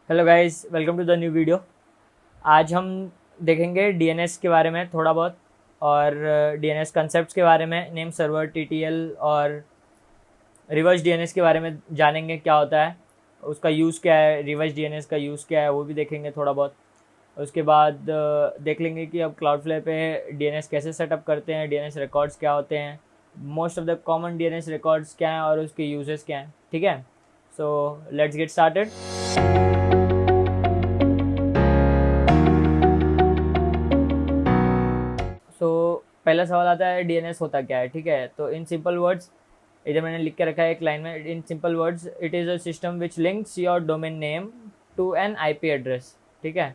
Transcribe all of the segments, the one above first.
Hello guys, welcome to the new video. आज हम देखेंगे डीएनएस के बारे में थोड़ा बहुत और डीएनएस कंसेप्ट्स के बारे में, नेम सर्वर, टीटीएल और रिवर्स डीएनएस के बारे में जानेंगे क्या होता है, उसका यूज़ क्या है, रिवर्स डीएनएस का यूज़ क्या है वो भी देखेंगे थोड़ा बहुत। उसके बाद देख लेंगे कि अब क्लाउडफ्लेयर पे डीएनएस कैसे सेटअप करते हैं, डीएनएस रिकॉर्ड्स क्या होते हैं, most of the common DNS records क्या हैं और उसके यूजेस क्या हैं। ठीक है, सो लेट्स गेट स्टार्टेड। पहला सवाल आता है डीएनएस होता क्या है। ठीक है, तो इन सिंपल वर्ड्स, इधर मैंने लिख के रखा है एक लाइन में, in simple words it is a system which links your domain name to an IP address. ठीक है,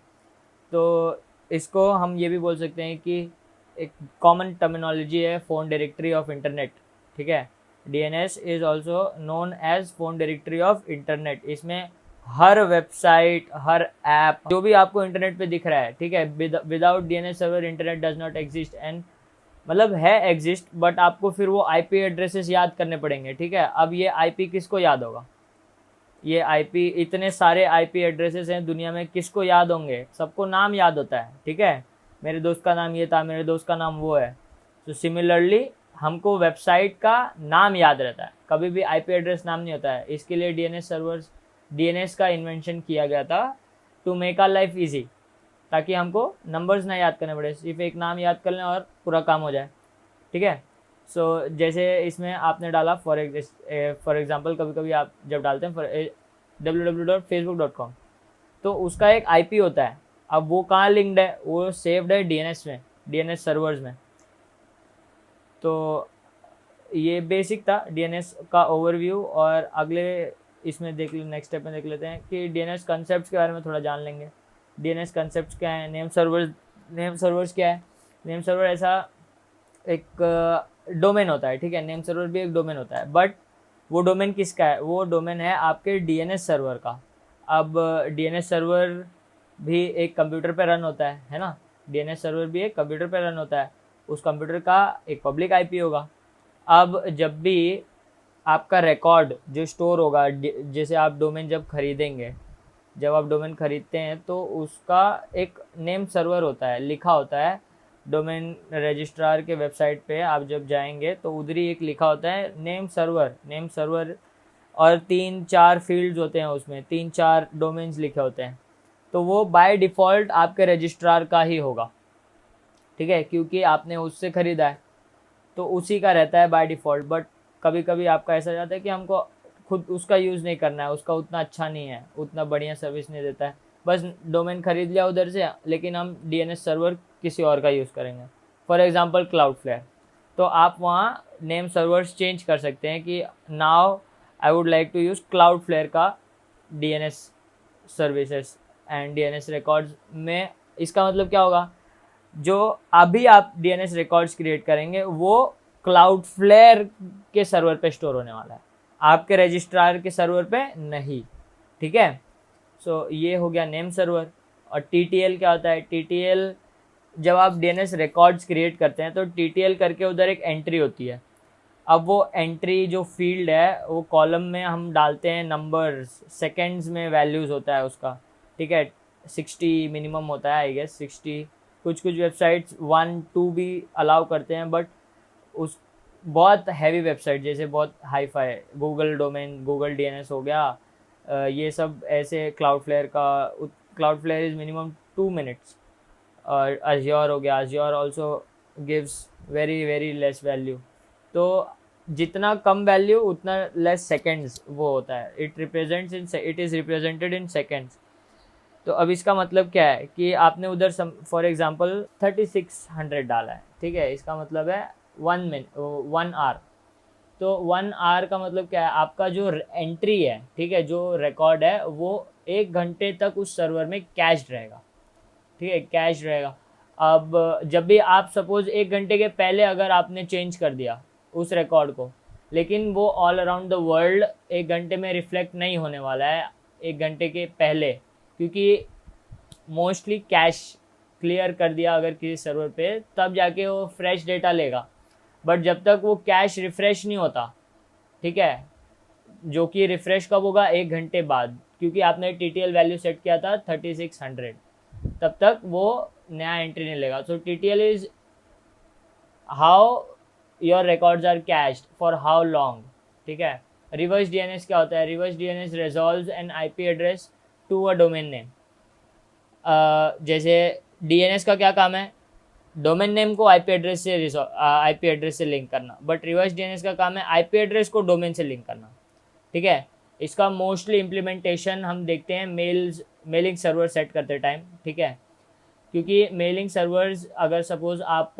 तो इसको हम ये भी बोल सकते हैं कि एक कॉमन टर्मिनोलॉजी है फ़ोन डायरेक्टरी ऑफ इंटरनेट। ठीक है, DNS is also known as phone directory of internet. इसमें हर वेबसाइट, हर ऐप, जो भी आपको इंटरनेट पे दिख रहा है, ठीक है, without DNS server internet does not exist. And मतलब है एग्जिस्ट, बट आपको फिर वो आईपी एड्रेसेस याद करने पड़ेंगे। ठीक है, अब ये आईपी किसको याद होगा? ये आईपी, इतने सारे आईपी एड्रेसेस हैं दुनिया में, किसको याद होंगे? सबको नाम याद होता है। ठीक है, मेरे दोस्त का नाम ये था, मेरे दोस्त का नाम वो है। तो सिमिलरली हमको वेबसाइट का नाम याद रहता है, कभी भी आईपी एड्रेस नाम नहीं होता है। इसके लिए डीएनएस सर्वर्स, डीएनएस का इन्वेंशन किया गया था to make our life easy, ताकि हमको नंबर्स ना याद करने पड़े, सिर्फ एक नाम याद कर लें और पूरा काम हो जाए। ठीक है, सो जैसे इसमें आपने डाला फॉर एग्जांपल, कभी कभी आप जब डालते हैं www.facebook.com, तो उसका एक आईपी होता है। अब वो कहाँ लिंक्ड है? वो सेव्ड है डीएनएस में, डीएनएस सर्वर्स में। तो ये बेसिक था डीएनएस का ओवरव्यू। और अगले इसमें नेक्स्ट स्टेप में देख लेते हैं कि डीएनएस कंसेप्ट्स के बारे में थोड़ा जान लेंगे। डीएनएस कंसेप्ट्स क्या है? नेम सर्वर्स क्या है? नेम सर्वर ऐसा एक डोमेन होता है। ठीक है, नेम सर्वर भी एक डोमेन होता है, बट वो डोमेन किसका है? वो डोमेन है आपके डीएनएस सर्वर का। अब डीएनएस सर्वर भी एक कंप्यूटर पे रन होता है ना? डीएनएस सर्वर भी एक कंप्यूटर पे रन होता है, उस कंप्यूटर का एक पब्लिक आईपी होगा। अब जब भी आपका रिकॉर्ड जो स्टोर होगा, जैसे आप डोमेन जब खरीदेंगे, जब आप डोमेन खरीदते हैं तो उसका एक नेम सर्वर होता है, लिखा होता है डोमेन रजिस्ट्रार के वेबसाइट पे। आप जब जाएंगे तो उधर ही एक लिखा होता है नेम सर्वर, और 3-4 फील्ड्स होते हैं, उसमें 3-4 डोमेन्स लिखे होते हैं। तो वो बाय डिफ़ॉल्ट आपके रजिस्ट्रार का ही होगा। ठीक है, क्योंकि आपने उससे ख़रीदा है तो उसी का रहता है बाय डिफ़ॉल्ट। बट कभी कभी आपका ऐसा जाता है कि हमको खुद उसका यूज़ नहीं करना है, उसका उतना अच्छा नहीं है, उतना बढ़िया सर्विस नहीं देता है, बस डोमेन खरीद लिया उधर से, लेकिन हम डीएनएस सर्वर किसी और का यूज़ करेंगे। फॉर एग्जांपल क्लाउडफ्लेयर, तो आप वहाँ नेम सर्वर्स चेंज कर सकते हैं कि now I would like to use Cloudflare का DNS services and DNS records में। इसका मतलब क्या होगा? जो अभी आप डीएनएस रिकॉर्ड्स क्रिएट करेंगे वो क्लाउडफ्लेयर के सर्वर पे स्टोर होने वाला है, आपके रजिस्ट्रार के सर्वर पे नहीं। ठीक है, सो ये हो गया नेम सर्वर। और टीटीएल क्या होता है? टीटीएल, जब आप डीएनएस रिकॉर्ड्स क्रिएट करते हैं तो टीटीएल करके उधर एक एंट्री होती है। अब वो एंट्री जो फील्ड है, वो कॉलम में हम डालते हैं नंबर्स, सेकेंड्स में वैल्यूज़ होता है उसका। ठीक है, 60 मिनिमम होता है, आई गेस 60। कुछ वेबसाइट्स 1-2 भी अलाउ करते हैं, बट उस बहुत हैवी वेबसाइट, जैसे बहुत hi fi Google domain, Google DNS हो गया, ये सब ऐसे क्लाउडफ्लेयर इज़ मिनिमम 2 मिनट्स। और अज्योर हो गया, Azure also gives very very less value. तो जितना कम वैल्यू उतना लेस सेकेंड्स वो होता है। It is represented in seconds. तो अब इसका मतलब क्या है कि आपने उधर फॉर एग्जांपल 3600 डाला है। ठीक है, इसका मतलब है 1 आवर। तो 1 आवर का मतलब क्या है? आपका जो एंट्री है, ठीक है, जो रिकॉर्ड है, वो 1 घंटे तक उस सर्वर में कैश्ड रहेगा। ठीक है, कैश रहेगा। अब जब भी आप सपोज 1 घंटे के पहले अगर आपने चेंज कर दिया उस रिकॉर्ड को, लेकिन वो ऑल अराउंड द वर्ल्ड 1 घंटे में रिफ्लेक्ट नहीं होने वाला है 1 घंटे के पहले, क्योंकि मोस्टली कैश क्लियर कर दिया अगर किसी सर्वर पे, तब जाके वो फ्रेश डेटा लेगा। बट जब तक वो कैश रिफ़्रेश नहीं होता, ठीक है, जो कि रिफ़्रेश कब होगा? 1 घंटे बाद, क्योंकि आपने TTL वैल्यू सेट किया था 3600, तब तक वो नया एंट्री नहीं लेगा। So TTL is how your records are cached for how long, ठीक है। रिवर्स DNS क्या होता है? Reverse DNS resolves an IP address to a domain name. जैसे DNS का क्या काम है? डोमेन नेम को IP एड्रेस से लिंक करना, बट रिवर्स DNS का काम है IP एड्रेस को डोमेन से लिंक करना, ठीक है। इसका मोस्टली इम्प्लीमेंटेशन हम देखते हैं मेलिंग सर्वर सेट करते टाइम, ठीक है। क्योंकि मेलिंग सर्वर्स, अगर सपोज आप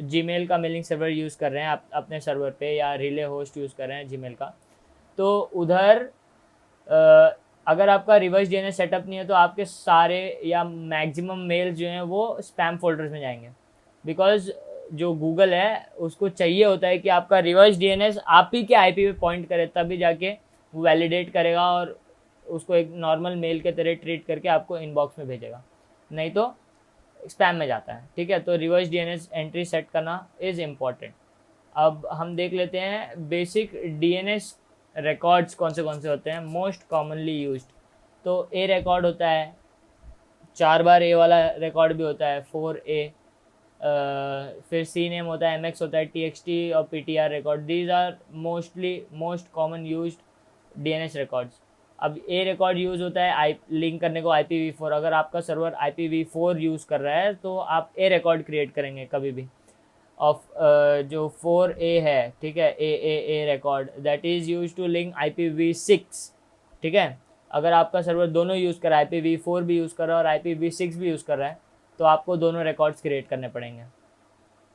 जीमेल का मेलिंग सर्वर यूज़ कर रहे हैं आप अपने सर्वर पे, या रिले होस्ट यूज़ कर रहे हैं जीमेल का, तो उधर अगर आपका रिवर्स DNS सेटअप नहीं है तो आपके सारे या मैक्सिमम मेल्स जो हैं वो स्पैम फोल्डर्स में जाएंगे। बिकॉज जो गूगल है उसको चाहिए होता है कि आपका रिवर्स DNS आप ही के IP पे पॉइंट करे, तभी जाके वो वैलिडेट करेगा और उसको एक नॉर्मल मेल के तरह ट्रीट करके आपको इनबॉक्स में भेजेगा, नहीं तो स्पैम में जाता है, ठीक है। तो रिवर्स DNS एंट्री सेट करना इज़ इम्पॉर्टेंट। अब हम देख लेते हैं बेसिक DNS रिकॉर्ड्स कौन से होते हैं मोस्ट कॉमनली यूज्ड। तो A रिकॉर्ड होता है, 4 बार A वाला रिकॉर्ड भी होता है 4A, फिर C नेम होता है, MX होता है, TXT और PTR record. These are most common used DNS records. अब A रिकॉर्ड यूज़ होता है लिंक करने को IPv4। अगर आपका सर्वर IPv4 यूज़ कर रहा है तो आप A रिकॉर्ड क्रिएट करेंगे कभी भी ऑफ जो 4A है, ठीक है, A record that is use to link IPv6, ठीक है। अगर आपका सर्वर दोनों यूज़ कर रहा है, IPv4 भी यूज़ कर रहा है और IPv6 भी यूज़ कर रहा है, तो आपको दोनों रिकॉर्ड्स क्रिएट करने पड़ेंगे,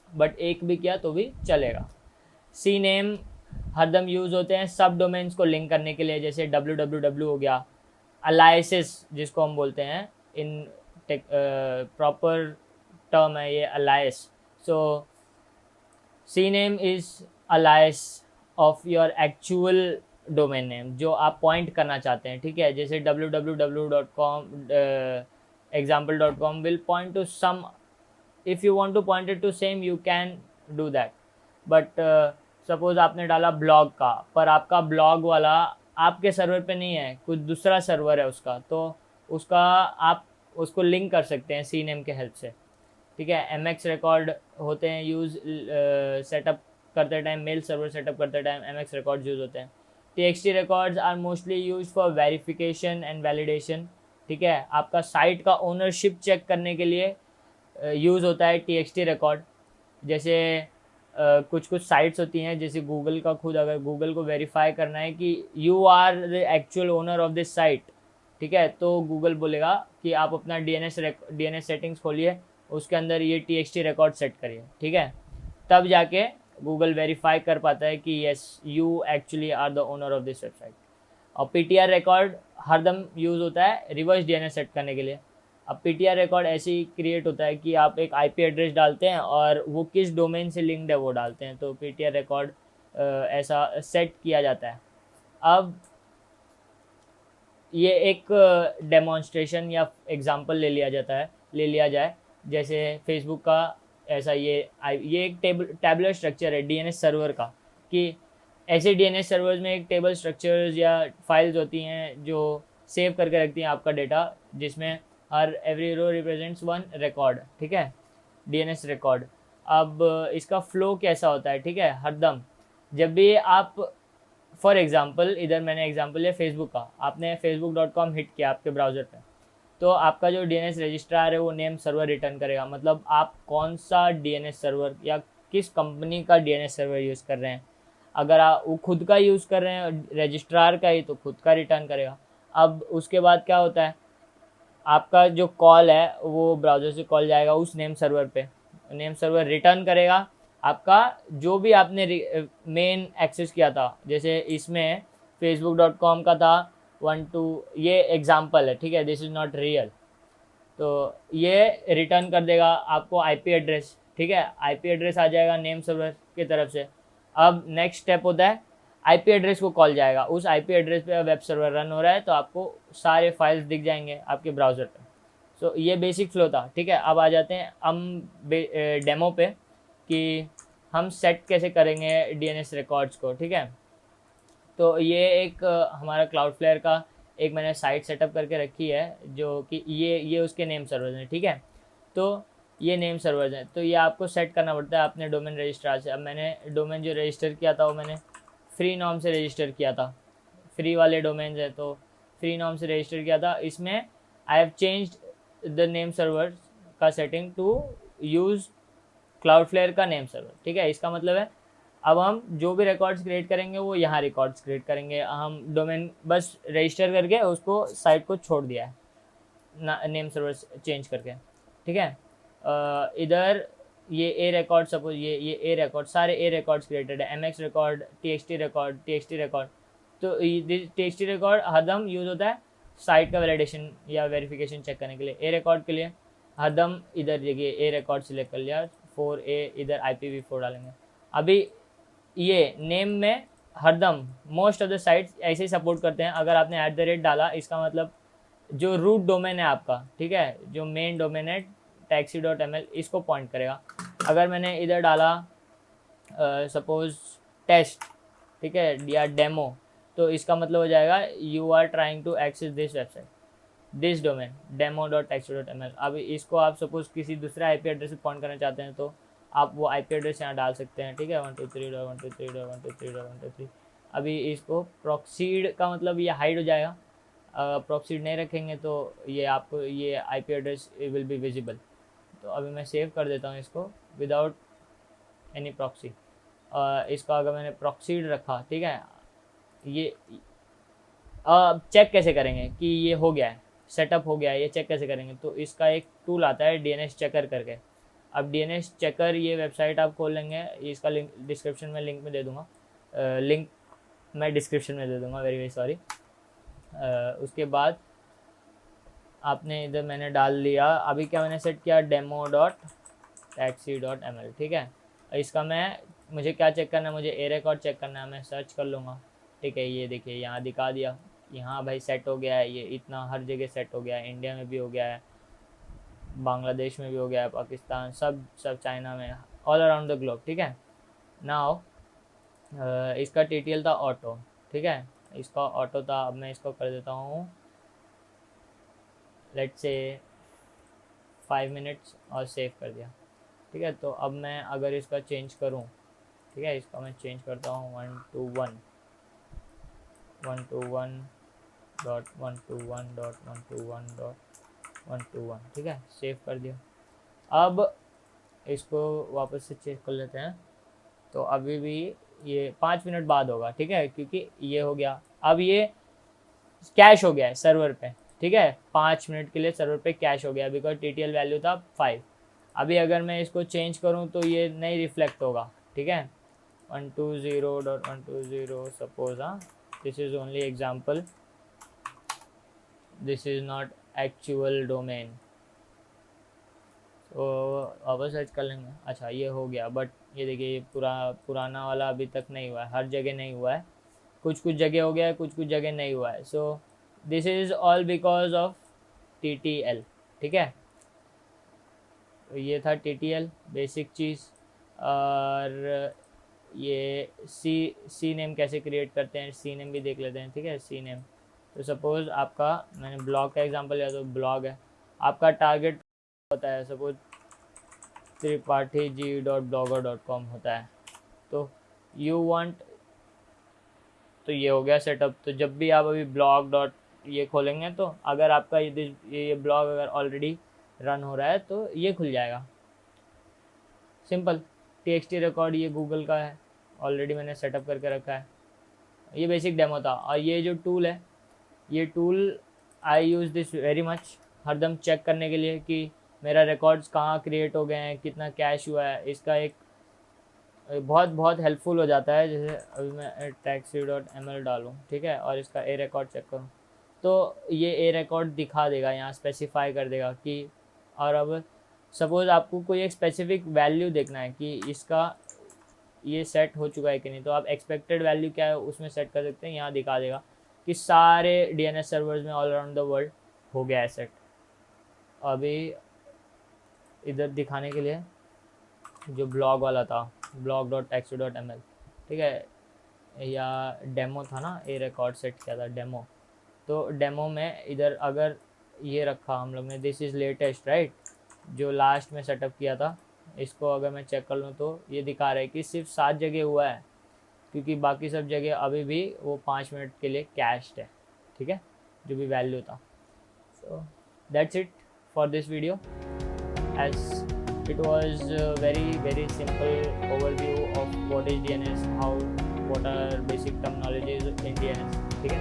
बट एक भी किया तो भी चलेगा। C नेम हरदम यूज़ होते हैं सब डोमेन्स को लिंक करने के लिए, जैसे www हो गया, अलाइसिस जिसको हम बोलते हैं, इन प्रॉपर टर्म है ये Alice. So C name is Alice of your actual domain name जो आप पॉइंट करना चाहते हैं, ठीक है। जैसे www.com example.com will point to some, if you want to point it to same you can do that, but suppose आपने डाला ब्लॉग का, पर आपका ब्लॉग वाला आपके सर्वर पे नहीं है, कुछ दूसरा सर्वर है उसका, तो उसका आप उसको लिंक कर सकते हैं C नेम के हेल्प से, ठीक है। MX रिकॉर्ड होते हैं यूज़ सेटअप करते टाइम, मेल सर्वर सेटअप करते टाइम MX रिकॉर्ड्स यूज़ होते हैं। TXT records are mostly use for verification and validation, ठीक है। आपका साइट का ओनरशिप चेक करने के लिए यूज़ होता है TXT रिकॉर्ड। जैसे कुछ साइट्स होती हैं, जैसे गूगल का खुद, अगर गूगल को वेरीफाई करना है कि you are the actual owner of this site, ठीक है, तो गूगल बोलेगा कि आप अपना DNS सेटिंग्स खोलिए, उसके अंदर ये TXT रिकॉर्ड सेट करिए, ठीक है। तब जाके गूगल वेरीफाई कर पाता है कि yes you actually are the owner of this website. और PTR रिकॉर्ड हरदम यूज़ होता है रिवर्स DNS सेट करने के लिए। अब PTR रिकॉर्ड ऐसे ही क्रिएट होता है कि आप एक IP एड्रेस डालते हैं और वो किस डोमेन से लिंक्ड है वो डालते हैं, तो PTR रिकॉर्ड ऐसा सेट किया जाता है। अब ये एक डेमोन्स्ट्रेशन या एग्जांपल ले लिया जाए, जैसे फेसबुक का ऐसा ये एक टैबुलर स्ट्रक्चर है DNS सर्वर का, कि ऐसे DNS सर्वर्स में एक टेबल स्ट्रक्चर्स या फाइल्स होती हैं जो सेव करके रखती हैं आपका डेटा, जिसमें हर every row represents one record, ठीक है, DNS रिकॉर्ड। अब इसका फ्लो कैसा होता है, ठीक है, हरदम जब भी आप, फॉर एग्जांपल इधर मैंने एग्जांपल लिया फेसबुक का, आपने facebook.com हिट किया आपके ब्राउज़र पे, तो आपका जो DNS रजिस्ट्रार है वो नेम सर्वर रिटर्न करेगा, मतलब आप कौन सा DNS सर्वर या किस कंपनी का DNS सर्वर यूज़ कर रहे हैं। अगर आप वो खुद का यूज़ कर रहे हैं रजिस्ट्रार का ही, तो खुद का रिटर्न करेगा। अब उसके बाद क्या होता है, आपका जो कॉल है वो ब्राउज़र से कॉल जाएगा उस नेम सर्वर पे, नेम सर्वर रिटर्न करेगा आपका जो भी आपने मेन एक्सेस किया था। जैसे इसमें facebook.com का था 12, ये एग्जांपल है, ठीक है, दिस इज़ नॉट रियल, तो ये रिटर्न कर देगा आपको IP एड्रेस, ठीक है, IP एड्रेस आ जाएगा नेम सर्वर की तरफ से। अब नेक्स्ट स्टेप होता है IP एड्रेस को कॉल जाएगा, उस IP एड्रेस पे वेब सर्वर रन हो रहा है, तो आपको सारे फाइल्स दिख जाएंगे आपके ब्राउज़र पे। सो ये बेसिक फ्लो था, ठीक है। अब आ जाते हैं हम डेमो पे कि हम सेट कैसे करेंगे DNS रिकॉर्ड्स को, ठीक है। तो ये एक हमारा क्लाउडफ्लेयर का एक मैंने साइट सेटअप करके रखी है जो कि ये उसके नेम सर्वर्स हैं, ठीक है। तो ये नेम सर्वर्स हैं, तो ये आपको सेट करना पड़ता है अपने डोमेन रजिस्ट्रार से। अब मैंने डोमेन जो रजिस्टर किया था वो मैंने फ्री नॉर्म से रजिस्टर किया था, फ्री वाले डोमेन्स है तो फ्री नॉर्म से रजिस्टर किया था। इसमें I have changed the name server का सेटिंग टू यूज़ क्लाउडफ्लेयर का नेम सर्वर, ठीक है। इसका मतलब है अब हम जो भी रिकॉर्ड्स क्रिएट करेंगे वो यहाँ रिकॉर्ड्स क्रिएट करेंगे, हम डोमेन बस रजिस्टर करके उसको साइट को छोड़ दिया है नेम सर्वर चेंज करके, ठीक है। इधर ये ए रिकॉर्ड, सपोज ये ए रिकॉर्ड, सारे ए रिकॉर्ड्स क्रिएटेड है, M X record, T X T record. तो टी एक्स टी रिकॉर्ड हरदम यूज़ होता है साइट का वैलिडेशन या वेरिफिकेशन चेक करने के लिए। ए रिकॉर्ड के लिए हरदम इधर देखिए ए रिकॉर्ड सिलेक्ट कर लिया, 4A, इधर IPv4 डालेंगे। अभी ये नेम में हरदम मोस्ट ऑफ द साइट्स ऐसे ही सपोर्ट करते हैं। अगर आपने @ डाला, इसका मतलब जो रूट डोमेन है आपका, ठीक है, जो मेन डोमेन है taxi.ml, इसको पॉइंट करेगा। अगर मैंने इधर डाला सपोज टेस्ट, ठीक है, या डेमो, तो इसका मतलब हो जाएगा you are trying to access this website, this domain demo.taxi.ml। अब इसको आप सपोज किसी दूसरे IP एड्रेस से पॉइंट करना चाहते हैं तो आप वो IP एड्रेस यहाँ डाल सकते हैं, ठीक है, 123.123.123.123। अभी इसको प्रॉक्सीड का मतलब ये हाइड हो जाएगा, प्रॉक्सीड नहीं रखेंगे तो ये आपको ये IP address will be visible. तो अभी मैं सेव कर देता हूँ इसको विदाउट एनी प्रॉक्सी। इसका अगर मैंने प्रॉक्सीड रखा, ठीक है, ये चेक कैसे करेंगे कि ये हो गया है, सेटअप हो गया है, ये चेक कैसे करेंगे? तो इसका एक टूल आता है DNS चेकर करके। अब DNS चेकर ये वेबसाइट आप खोल लेंगे, इसका लिंक डिस्क्रिप्शन में लिंक में दे दूँगा, लिंक मैं डिस्क्रिप्शन में दे दूँगा, वेरी वेरी सॉरी। उसके बाद आपने इधर मैंने डाल लिया, अभी क्या मैंने सेट किया, demo.taxi.ml, ठीक है। इसका मुझे क्या चेक करना है, मुझे ए रिकॉर्ड चेक करना है, मैं सर्च कर लूँगा, ठीक है। ये देखिए यहाँ दिखा दिया, यहाँ भाई सेट हो गया है, ये इतना हर जगह सेट हो गया है, इंडिया में भी हो गया है, बांग्लादेश में भी हो गया है, पाकिस्तान, सब चाइना में, ऑल अराउंड द ग्लोब, ठीक है। नाउ इसका TTL था ऑटो, ठीक है, इसका ऑटो था। अब मैं इसको कर देता हूँ लेट्स से 5 मिनट्स और सेव कर दिया, ठीक है। तो अब मैं अगर इसका चेंज करूँ, ठीक है, इसका मैं चेंज करता हूँ 121.121.121.121, ठीक है, सेव कर दिया। अब इसको वापस से चेक कर लेते हैं, तो अभी भी ये 5 मिनट बाद होगा, ठीक है, क्योंकि ये हो गया। अब ये कैश हो गया है सर्वर पे, ठीक है, 5 मिनट के लिए सर्वर पे कैश हो गया बिकॉज TTL वैल्यू था 5। अभी अगर मैं इसको चेंज करूं तो ये नहीं रिफ्लेक्ट होगा, ठीक है। 120.120 सपोज, हाँ, this is only example, this is not actual domain. तो वापस सर्च कर लेंगे। अच्छा ये हो गया, बट ये देखिए ये पुराना वाला अभी तक नहीं हुआ है, हर जगह नहीं हुआ है, कुछ जगह हो गया है, कुछ जगह नहीं हुआ है। So this is all because of TTL, ठीक है। तो ये था TTL बेसिक चीज़। और ये सी नेम कैसे क्रिएट करते हैं, सी नेम भी देख लेते हैं, ठीक है। सी नेम, तो सपोज़ आपका, मैंने ब्लॉग का एग्जांपल लिया, तो ब्लॉग है आपका, टारगेट होता है सपोज tripathi.blogger.com होता है, तो यू वांट, तो ये हो गया सेटअप। तो जब भी आप अभी blog डॉट ये खोलेंगे, तो अगर आपका ये ब्लॉग अगर ऑलरेडी रन हो रहा है तो ये खुल जाएगा, सिंपल। TXT रिकॉर्ड ये गूगल का है, ऑलरेडी मैंने सेटअप करके रखा है। ये बेसिक डेमो था। और ये जो टूल है, ये tool I use this very much, हरदम चेक करने के लिए कि मेरा रिकॉर्ड्स कहाँ क्रिएट हो गए हैं, कितना कैश हुआ है। इसका एक बहुत हेल्पफुल हो जाता है। जैसे अभी मैं taxi.ml डालूँ, ठीक है, और इसका ए रिकॉर्ड चेक करूँ, तो ये ए रिकॉर्ड दिखा देगा, यहाँ स्पेसिफाई कर देगा कि, और अब सपोज़ आपको कोई एक स्पेसिफिक वैल्यू देखना है कि इसका ये सेट हो चुका है कि नहीं, तो आप एक्सपेक्टेड वैल्यू क्या है उसमें सेट कर सकते हैं। यहाँ दिखा देगा कि सारे DNS सर्वर्स में ऑल अराउंड द वर्ल्ड हो गया है सेट। अभी इधर दिखाने के लिए जो ब्लॉग वाला था, blog.taxi.ml, ठीक है, या डेमो था ना, ए रिकॉर्ड सेट किया था डेमो, तो डेमो में इधर अगर ये रखा हम लोग ने, दिस इज़ लेटेस्ट राइट, जो लास्ट में सेटअप किया था, इसको अगर मैं चेक कर लूँ तो ये दिखा रहा है कि सिर्फ 7 जगह हुआ है, क्योंकि बाकी सब जगह अभी भी वो 5 मिनट के लिए कैश्ड है, ठीक है, जो भी वैल्यू था। So that's it for this video, as it was a very simple overview of what is DNS, how what are basic terminologies in DNS, ठीक है।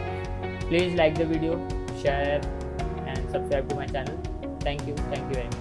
Please like the video, share and subscribe to my channel. Thank you very much.